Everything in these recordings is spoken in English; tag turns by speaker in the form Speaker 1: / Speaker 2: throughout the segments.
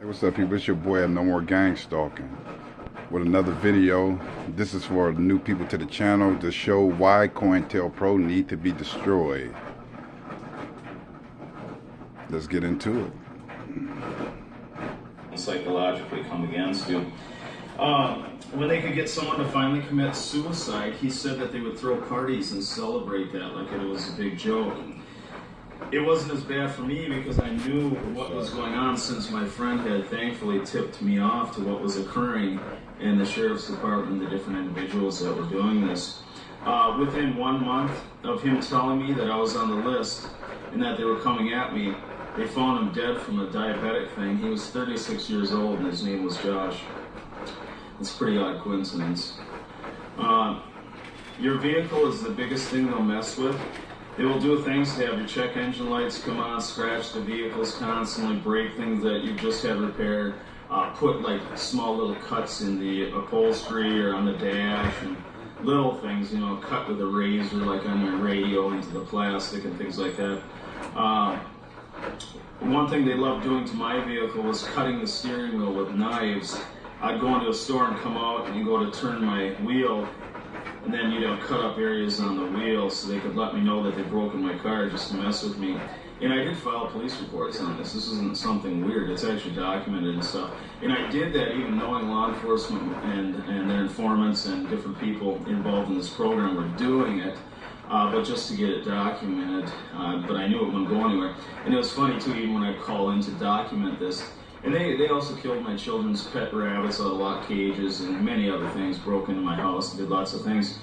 Speaker 1: What's up, people? It's your boy No More Gang Stalking with another video. This is for new people to the channel to show why counterpro need to be destroyed. Let's get into it.
Speaker 2: Psychologically come against you. When they could get someone to finally commit suicide, he said that they would throw parties and celebrate that like it was a big joke. It wasn't as bad for me because I knew what was going on, since my friend had thankfully tipped me off to what was occurring in the sheriff's department, the different individuals that were doing this. Within 1 month of him telling me that I was on the list and that they were coming at me, they found him dead from a diabetic thing. He was 36 years old and his name was Josh. It's a pretty odd coincidence. Your vehicle is the biggest thing they'll mess with. They will do things to have your check engine lights come on, scratch the vehicles constantly, break things that you've just had repaired, put like small little cuts in the upholstery or on the dash, and little things, you know, cut with a razor like on your radio into the plastic and things like that. One thing they loved doing to my vehicle was cutting the steering wheel with knives. I'd go into a store and come out and go to turn my wheel, and then you'd have cut up areas on the wheel so they could let me know that they'd broken my car just to mess with me. And I did file police reports on this. This isn't something weird. It's actually documented and stuff. And I did that even knowing law enforcement and their informants and different people involved in this program were doing it, but just to get it documented. But I knew it wouldn't go anywhere. And it was funny too, even when I'd call in to document this. And they also killed my children's pet rabbits out of lock cages and many other things, broke into my house, did lots of things.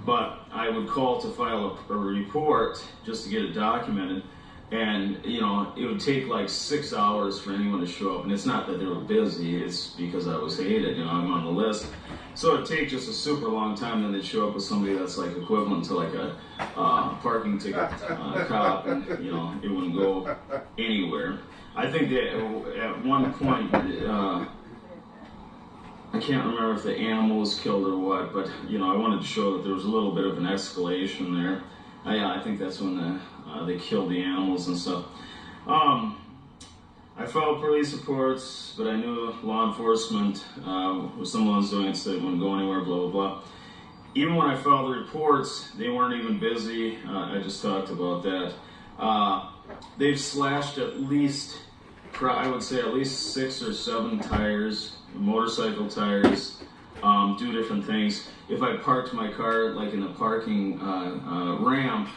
Speaker 2: But I would call to file a report just to get it documented. And, you know, it would take like 6 hours for anyone to show up. And it's not that they were busy, it's because I was hated, you know, I'm on the list. So it'd take just a super long time, then they'd show up with somebody that's like equivalent to like a parking ticket cop, and, you know, it wouldn't go anywhere. I think that at one point, I can't remember if the animal was killed or what, but, you know, I wanted to show that there was a little bit of an escalation there. I think that's when they killed the animals and stuff. I filed police reports, but I knew law enforcement, if someone was doing it, so it wouldn't go anywhere, blah, blah, blah. Even when I filed the reports, they weren't even busy. I just talked about that. They've slashed at least, I would say at least 6 or 7 tires, motorcycle tires, do different things. If I parked my car like in a parking ramp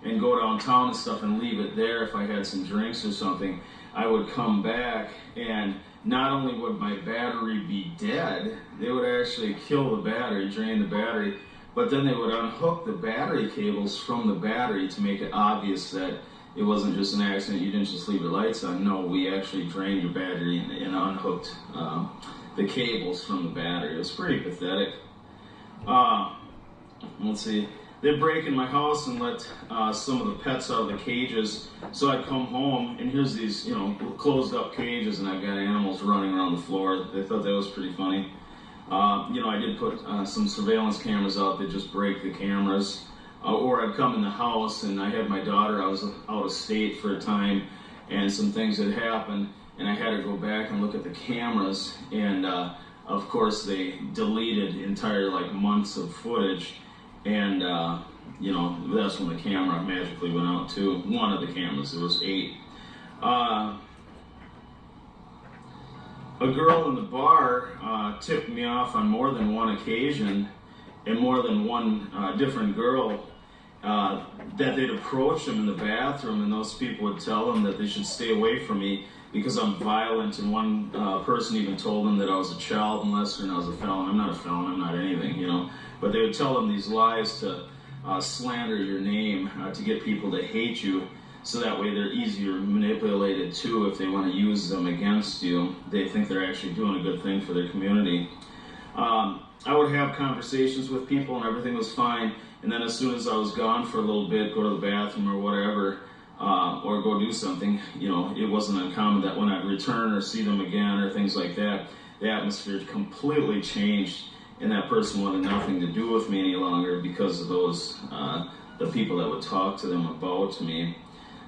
Speaker 2: and go downtown and stuff and leave it there, if I had some drinks or something, I would come back and not only would my battery be dead, they would actually kill the battery, drain the battery, but then they would unhook the battery cables from the battery to make it obvious that it wasn't just an accident, you didn't just leave your lights on. No, we actually drained your battery and unhooked the cables from the battery. It was pretty pathetic. Let's see. They'd break in my house and let some of the pets out of the cages. So I'd come home and here's these, you know, closed up cages, and I've got animals running around the floor. They thought that was pretty funny. You know, I did put some surveillance cameras out that just break the cameras. Or I'd come in the house and I had my daughter, I was out of state for a time, and some things had happened, and I had to go back and look at the cameras, and of course they deleted entire like months of footage, and you know, that's when the camera magically went out too. One of the cameras, there was 8. A girl in the bar tipped me off on more than one occasion, and more than one different girl, that they'd approach them in the bathroom, and those people would tell them that they should stay away from me because I'm violent, and one person even told them that I was a child molester and I was a felon. I'm not a felon, I'm not anything, you know, but they would tell them these lies to slander your name, to get people to hate you, so that way they're easier manipulated too if they want to use them against you. They think they're actually doing a good thing for their community. I would have conversations with people and everything was fine, and then as soon as I was gone for a little bit, go to the bathroom or whatever, or go do something, you know, it wasn't uncommon that when I'd return or see them again or things like that, the atmosphere completely changed, and that person wanted nothing to do with me any longer because of those, the people that would talk to them about me.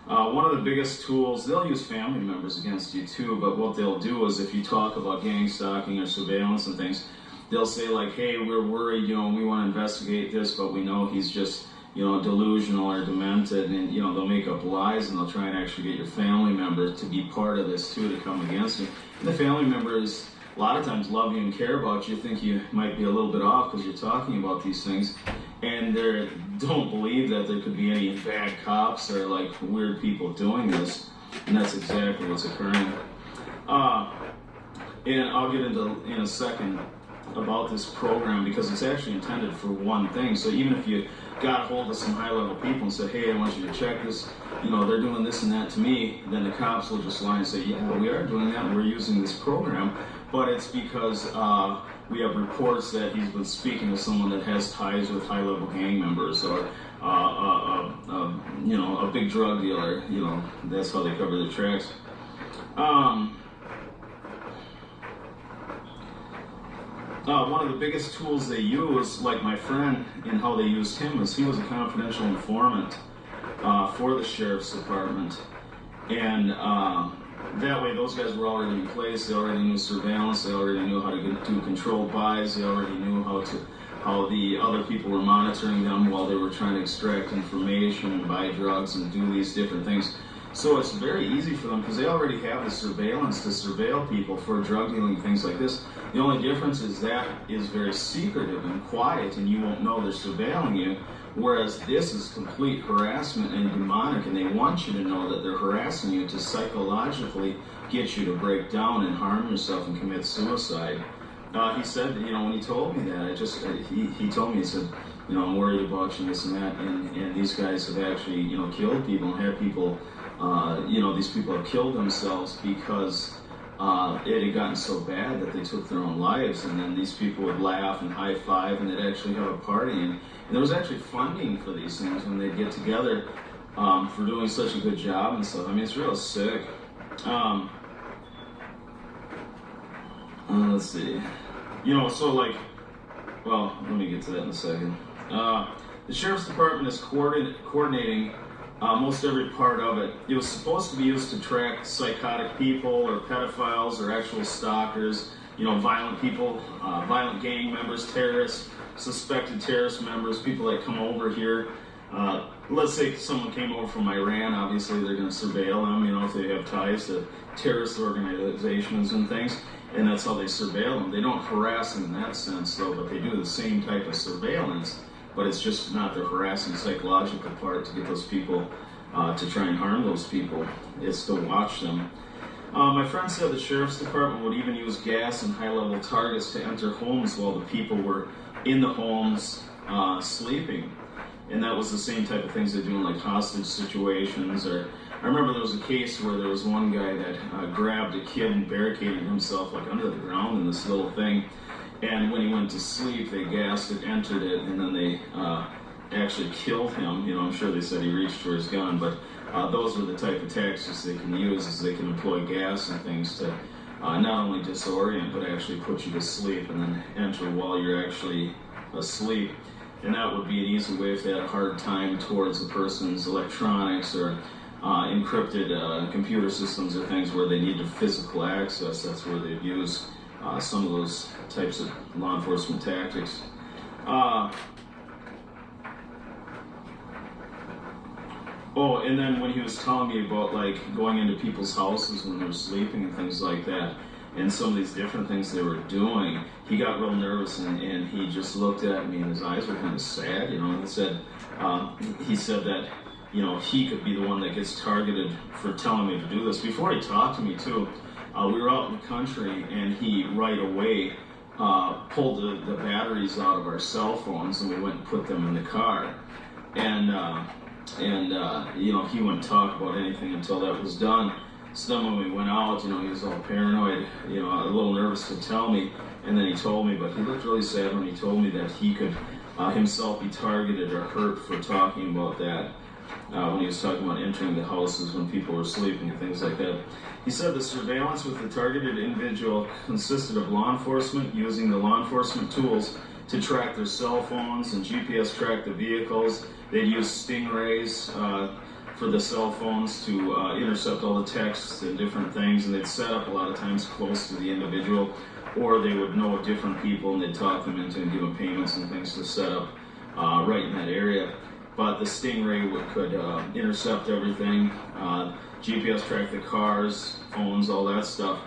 Speaker 2: One of the biggest tools, they'll use family members against you too, but what they'll do is if you talk about gang stalking or surveillance and things, they'll say like, hey, we're worried, we want to investigate this, but we know he's just, delusional or demented, and, they'll make up lies, and they'll try and actually get your family member to be part of this too, to come against you. And the family members a lot of times love you and care about you, think you might be a little bit off because you're talking about these things, and they don't believe that there could be any bad cops or like weird people doing this, and that's exactly what's occurring. And I'll get into in a second about this program, because it's actually intended for one thing. So even if you got a hold of some high-level people and said, hey, I want you to check this, they're doing this and that to me, then the cops will just lie and say, yeah, we are doing that, and we're using this program, but it's because we have reports that he's been speaking to someone that has ties with high-level gang members, or a big drug dealer. That's how they cover their tracks. One of the biggest tools they use, like my friend, and how they used him, is he was a confidential informant for the sheriff's department, and that way those guys were already in place. They already knew surveillance, they already knew how to do controlled buys, they already knew how the other people were monitoring them while they were trying to extract information and buy drugs and do these different things. So it's very easy for them because they already have the surveillance to surveil people for drug dealing, things like this. The only difference is that is very secretive and quiet, and you won't know they're surveilling you, whereas this is complete harassment and demonic, and they want you to know that they're harassing you to psychologically get you to break down and harm yourself and commit suicide. He said, when he told me that, he told me, he said, I'm worried about you, this and that, and these guys have actually, killed people and had people, these people have killed themselves because it had gotten so bad that they took their own lives, and then these people would laugh and high five, and they'd actually have a party, and there was actually funding for these things when they'd get together for doing such a good job and stuff. I mean, it's real sick. Let's see. So like, well, let me get to that in a second. The Sheriff's Department is coordinating most every part of it. It was supposed to be used to track psychotic people or pedophiles or actual stalkers, violent people, violent gang members, terrorists, suspected terrorist members, people that come over here. Let's say someone came over from Iran, obviously they're going to surveil them, if they have ties to terrorist organizations and things, and that's how they surveil them. They don't harass them in that sense, though, but they do the same type of surveillance, but it's just not the harassing psychological part to get those people, to try and harm those people. It's to watch them. My friend said the Sheriff's Department would even use gas and high-level targets to enter homes while the people were in the homes sleeping. And that was the same type of things they do in like hostage situations. Or I remember there was a case where there was one guy that grabbed a kid and barricaded himself like under the ground in this little thing. And when he went to sleep, they gassed it, entered it, and then they actually killed him. I'm sure they said he reached for his gun, but those are the type of tactics they can use, is they can employ gas and things to not only disorient, but actually put you to sleep and then enter while you're actually asleep. And that would be an easy way if they had a hard time towards a person's electronics or encrypted computer systems or things where they need physical access. That's where they'd use some of those types of law enforcement tactics. Oh, and then when he was telling me about like going into people's houses when they were sleeping and things like that, and some of these different things they were doing, he got real nervous and he just looked at me and his eyes were kind of sad, and he said that, he could be the one that gets targeted for telling me to do this. Before he talked to me too, we were out in the country and he right away pulled the batteries out of our cell phones and we went and put them in the car. And he wouldn't talk about anything until that was done. So then when we went out, he was all paranoid, a little nervous to tell me, and then he told me, but he looked really sad when he told me that he could himself be targeted or hurt for talking about that, when he was talking about entering the houses when people were sleeping and things like that. He said the surveillance with the targeted individual consisted of law enforcement using the law enforcement tools to track their cell phones and GPS track the vehicles. They'd use stingrays for the cell phones to intercept all the texts and different things, and they'd set up a lot of times close to the individual, or they would know different people and they'd talk them into and give them payments and things to set up right in that area. But the Stingray could intercept everything, GPS track the cars, phones, all that stuff.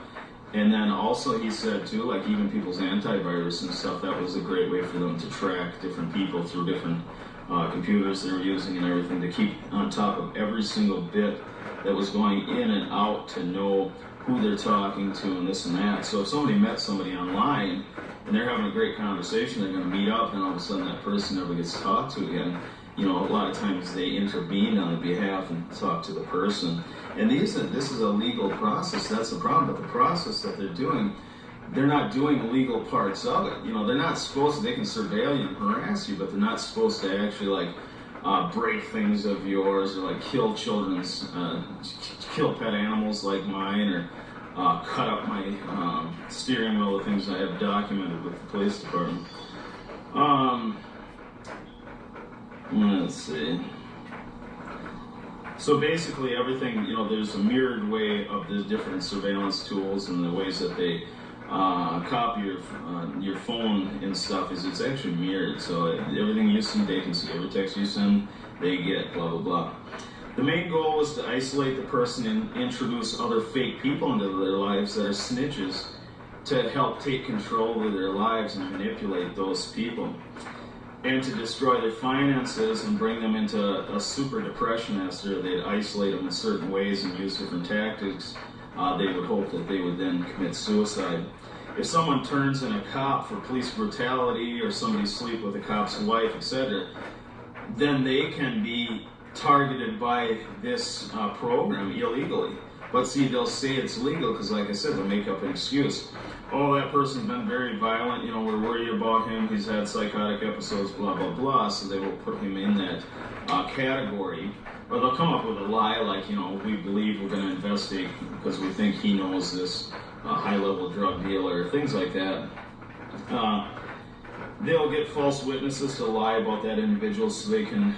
Speaker 2: And then also he said too, like even people's antivirus and stuff, that was a great way for them to track different people through different computers they're using and everything, to keep on top of every single bit that was going in and out, to know who they're talking to and this and that. So if somebody met somebody online and they're having a great conversation, they're going to meet up, and all of a sudden that person never gets talked to again. You know, a lot of times they intervene on the behalf and talk to the person. And this is a legal process. That's the problem. But the process that they're doing, they're not doing legal parts of it. You know, they're not supposed to. They can surveil you and harass you, but they're not supposed to actually break things of yours, or like kill pet animals like mine, or cut up my steering wheel, the things I have documented with the police department. Let's see. So basically everything, you know, there's a mirrored way of the different surveillance tools and the ways that they copy your phone and stuff, is it's actually mirrored. So everything you see, they can see. Every text you send, they get, blah, blah, blah. The main goal was to isolate the person and introduce other fake people into their lives that are snitches, to help take control of their lives and manipulate those people, and to destroy their finances and bring them into a super depression after they'd isolate them in certain ways and use different tactics. They would hope that they would then commit suicide. If someone turns in a cop for police brutality, or somebody sleep with a cop's wife, etc., then they can be targeted by this program illegally. But see, they'll say it's legal because, like I said, they'll make up an excuse. Oh, that person's been very violent, you know, we're worried about him, he's had psychotic episodes, blah, blah, blah, so they will put him in that category. Or they'll come up with a lie like, you know, we believe we're going to investigate because we think he knows this high-level drug dealer, things like that. They'll get false witnesses to lie about that individual so they can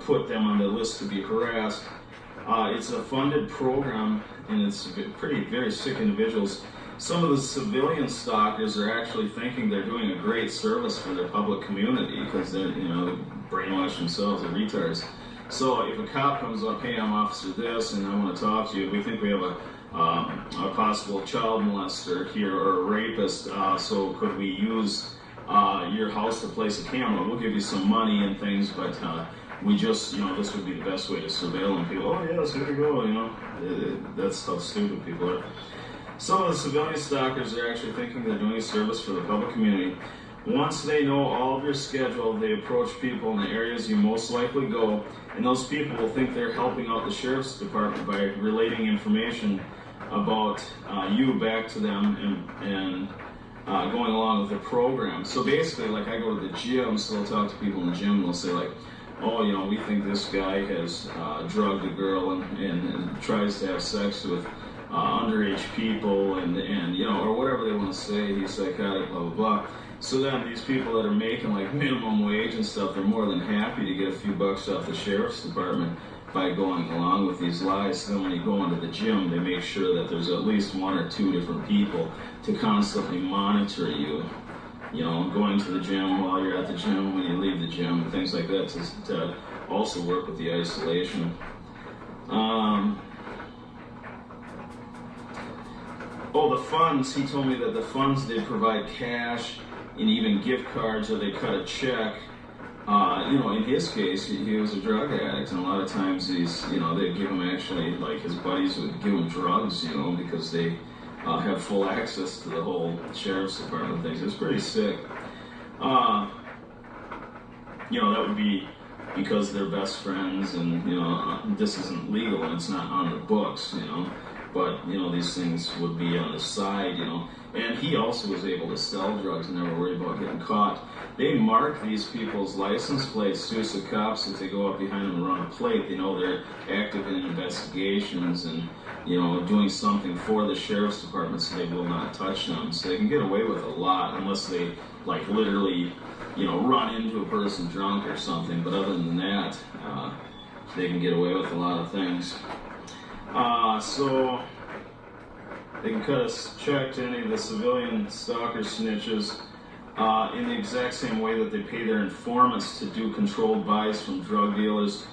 Speaker 2: put them on the list to be harassed. It's a funded program, and it's very sick individuals. Some of the civilian stalkers are actually thinking they're doing a great service for their public community because they're, you know, brainwashed themselves, they're retards. So if a cop comes up, hey, I'm Officer this, and I want to talk to you, we think we have a possible child molester here or a rapist, so could we use your house to place a camera? We'll give you some money and things, but we just, you know, this would be the best way to surveil them. People, oh yes, here we go, you know. That's how stupid people are. Some of the civilian stalkers are actually thinking they're doing a service for the public community. Once they know all of your schedule, they approach people in the areas you most likely go, and those people will think they're helping out the sheriff's department by relating information about you back to them and going along with the program. So basically, like I go to the gym, so they'll talk to people in the gym, and they'll say like, oh, you know, we think this guy has drugged a girl and tries to have sex with underage people and you know, or whatever they want to say, he's psychotic, blah, blah, blah. So then these people that are making like minimum wage and stuff, they're more than happy to get a few bucks off the sheriff's department by going along with these lies. So then when you go into the gym, they make sure that there's at least one or two different people to constantly monitor you. You know, going to the gym while you're at the gym, when you leave the gym, things like that, to also work with the isolation. Oh, the funds, he told me that the funds, they provide cash and even gift cards, or they cut a check. You know, in his case, he was a drug addict, and a lot of times he's, you know, they give him actually, like his buddies would give him drugs, you know, because they have full access to the whole sheriff's department things. It's pretty sick. You know, that would be because they're best friends, and, you know, this isn't legal and it's not on the books, you know. But, you know, these things would be on the side, you know. And he also was able to sell drugs and never worry about getting caught. They mark these people's license plates too, so cops, if they go up behind them and run a plate, they know they're active in investigations and, you know, doing something for the sheriff's department, so they will not touch them. So they can get away with a lot unless they, like, literally, you know, run into a person drunk or something. But other than that, they can get away with a lot of things. So they can cut a check to any of the civilian stalker snitches in the exact same way that they pay their informants to do controlled buys from drug dealers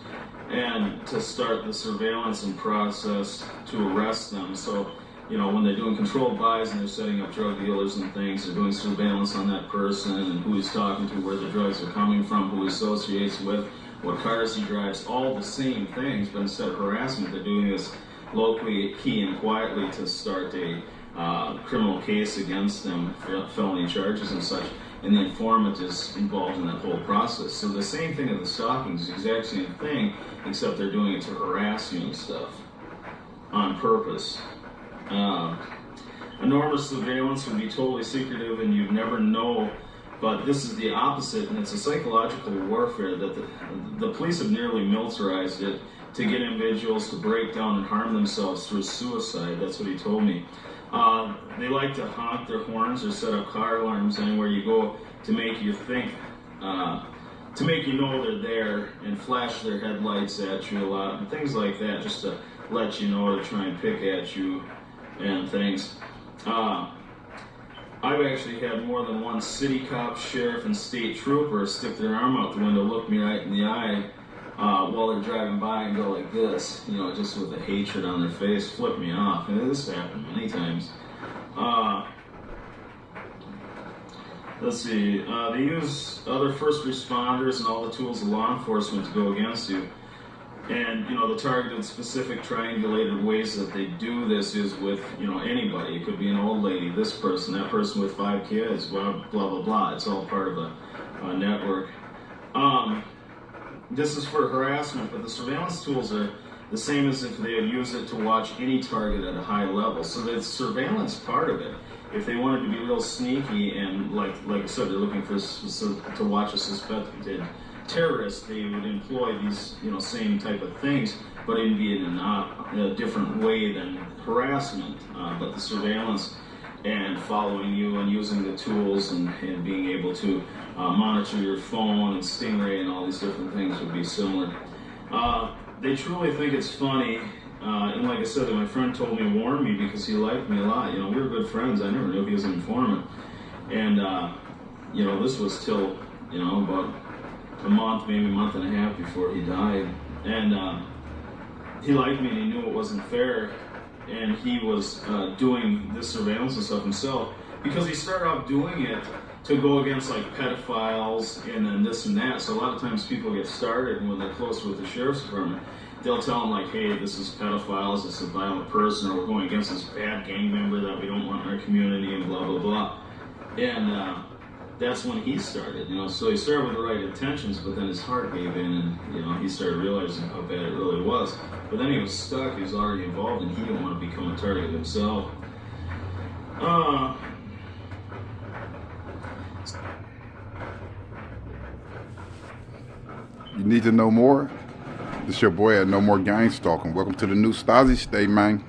Speaker 2: and to start the surveillance and process to arrest them. So, you know, when they're doing controlled buys and they're setting up drug dealers and things, they're doing surveillance on that person and who he's talking to, where the drugs are coming from, who he associates with, what cars he drives, all the same things, but instead of harassment, they're doing this locally, key and quietly to start a criminal case against them, felony charges and such, and the informant is involved in that whole process. So the same thing of the stalking is the exact same thing, except they're doing it to harass you and stuff on purpose. Enormous surveillance would be totally secretive and you'd never know, but this is the opposite, and it's a psychological warfare that the police have nearly militarized it to get individuals to break down and harm themselves through suicide. That's what he told me. They like to honk their horns or set up car alarms anywhere you go to make you think, to make you know they're there, and flash their headlights at you a lot and things like that, just to let you know, to try and pick at you and things. I've actually had more than one city cop, sheriff, and state trooper stick their arm out the window, look me right in the eye while they're driving by and go like this, you know, just with the hatred on their face, flip me off. And this happened many times. Let's see, they use other first responders and all the tools of law enforcement to go against you. And, you know, the targeted, specific, triangulated ways that they do this is with, you know, anybody. It could be an old lady, this person, that person with 5 kids, blah, blah, blah, blah. It's all part of a network. This is for harassment, but the surveillance tools are the same as if they would use it to watch any target at a high level. So the surveillance part of it, if they wanted to be real sneaky and, like I said, they're looking for to watch a suspected terrorist, they would employ these, you know, same type of things, but it'd be in a different way than harassment. But the surveillance and following you and using the tools and being able to monitor your phone and Stingray and all these different things would be similar. They truly think it's funny, and like I said, my friend told me, warned me, because he liked me a lot. You know, we were good friends. I never knew he was an informant. And, you know, this was till, you know, about a month, maybe a month and a half before he died. And he liked me and he knew it wasn't fair. And he was doing this surveillance and stuff himself, because he started off doing it to go against like pedophiles and then this and that. So a lot of times people get started, and when they're close with the sheriff's department, they'll tell them like, hey, this is pedophiles, this is a violent person, or we're going against this bad gang member that we don't want in our community, and blah, blah, blah. And that's when he started, you know. So he started with the right intentions, but then his heart gave in, and, you know, he started realizing how bad it really was. But then he was stuck, he was already involved, and he didn't want to become a target himself.
Speaker 1: You need to know more? This your boy at No More Gang Stalking. Welcome to the new Stasi State, man.